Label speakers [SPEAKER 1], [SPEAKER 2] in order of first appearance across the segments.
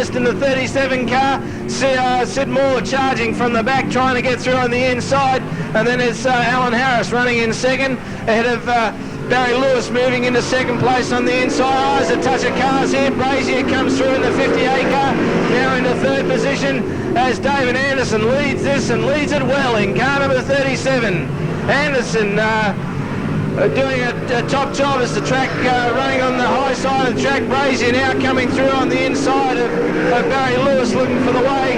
[SPEAKER 1] first in the 37 car. Sid Moore charging from the back, trying to get through on the inside. And then it's Alan Harris running in second, ahead of Barry Lewis moving into second place on the inside. There's a touch of cars here. Brazier comes through in the 58 car, now into third position as David Anderson leads this and leads it well in car number 37. Anderson doing a top job as the track running on the high side of the track. Brazier now coming through on the inside of Barry Lewis, looking for the way.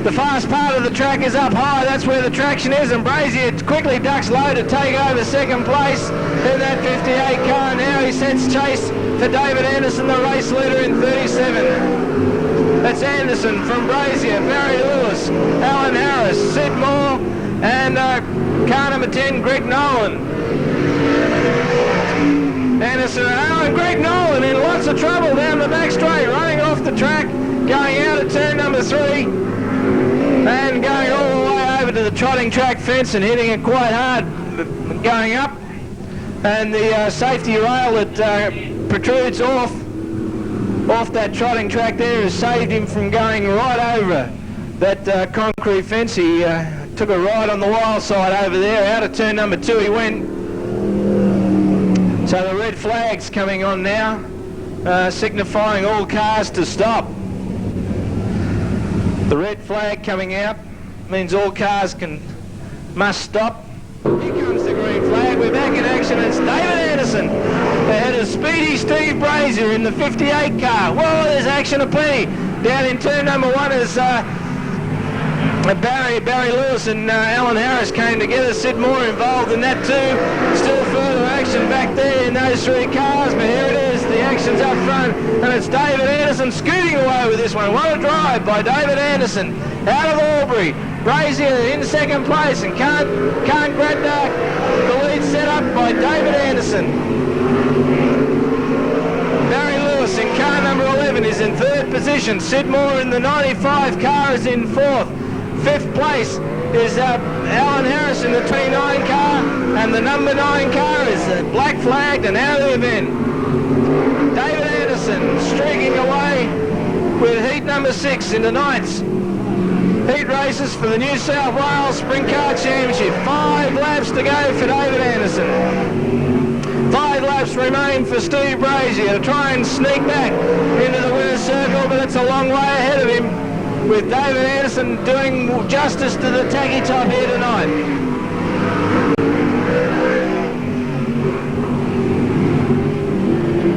[SPEAKER 1] The fast part of the track is up high, that's where the traction is, and Brazier quickly ducks low to take over second place in that 58 car. Now he sends chase for David Anderson, the race leader in 37. That's Anderson from Brazier, Barry Lewis, Alan Harris, Sid Moore, and car number 10, Greg Nolan. Anderson and Greg Nolan in lots of trouble down the back straight, running off the track, going out of turn number 3, and going all the way over to the trotting track fence and hitting it quite hard, going up. And the safety rail that protrudes off that trotting track there has saved him from going right over that concrete fence. He took a ride on the wild side over there. Out of turn number 2 he went. So the red flag's coming on now, signifying all cars to stop. The red flag coming out means all cars must stop. Here comes the green flag. We're back in action. It's David Anderson ahead of speedy Steve Brazier in the 58 car. Whoa, there's action aplenty. Down in turn number 1 is Barry Lewis and Alan Harris came together. Sid Moore involved in that too. Still further action back there in those 3 cars, but here it is. The action's up front, and it's David Anderson scooting away with this one. What a drive by David Anderson out of Albury. Brazier in second place, and can't grab the lead set up by David Anderson. Barry Lewis in car number 11 is in third position. Sid Moore in the 95 car is in fourth. Fifth place is Alan Harris in the 29 car, and the number 9 car is black flagged and out of the event. David Anderson streaking away with heat number 6 in tonight's heat races for the New South Wales Sprintcar Championship. 5 laps to go for David Anderson. 5 laps remain for Steve Brazier to try and sneak back into the winner's circle, but it's a long way ahead of him, with David Anderson doing justice to the tacky top here tonight.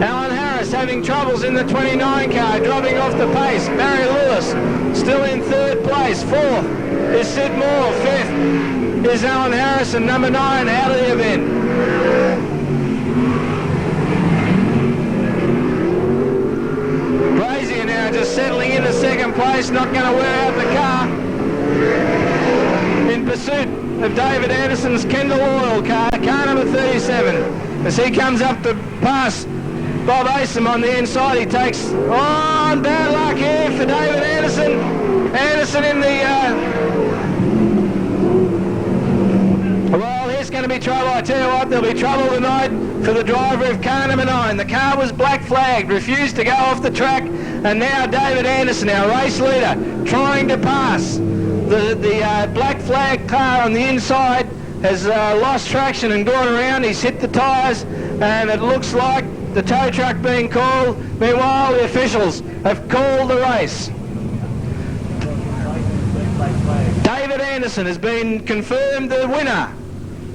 [SPEAKER 1] Alan Harris having troubles in the 29 car, dropping off the pace. Barry Lewis still in third place. Fourth is Sid Moore. Fifth is Alan Harris, and number 9 out of the event. Just settling into second place, not going to wear out the car. In pursuit of David Anderson's Kendall Oil car, car number 37. As he comes up to pass Bob Asom on the inside, he takes on bad luck here for David Anderson. Anderson in the well, here's going to be trouble. I tell you what, there'll be trouble tonight for the driver of car number 9. The car was black flagged, refused to go off the track, and now David Anderson, our race leader, trying to pass. The black flag car on the inside has lost traction and gone around. He's hit the tyres, and it looks like the tow truck being called. Meanwhile, the officials have called the race. David Anderson has been confirmed the winner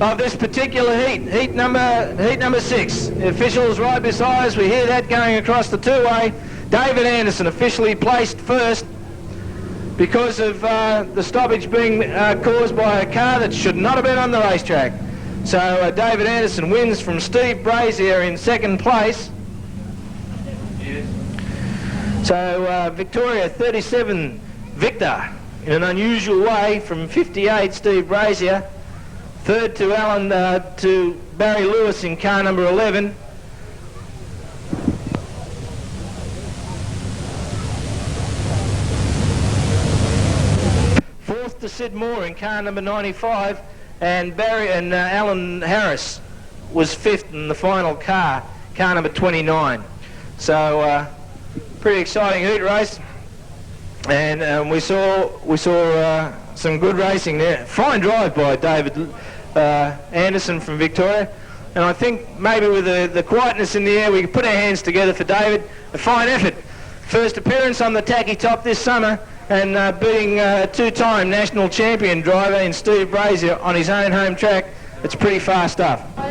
[SPEAKER 1] of this particular heat number 6. The officials right beside us. We hear that going across the two-way. David Anderson officially placed first because of the stoppage being caused by a car that should not have been on the racetrack. So David Anderson wins from Steve Brazier in second place. So Victoria 37 Victor in an unusual way from 58 Steve Brazier. Third to Barry Lewis in car number 11. Fourth to Sid Moore in car number 95, and Alan Harris was fifth in the final car number 29. So pretty exciting heat race, and we saw some good racing there. Fine drive by David Anderson from Victoria, and I think maybe with the quietness in the air we can put our hands together for David. A fine effort. First appearance on the tacky top this summer, and beating two-time national champion driver in Steve Brazier on his own home track. It's pretty fast stuff.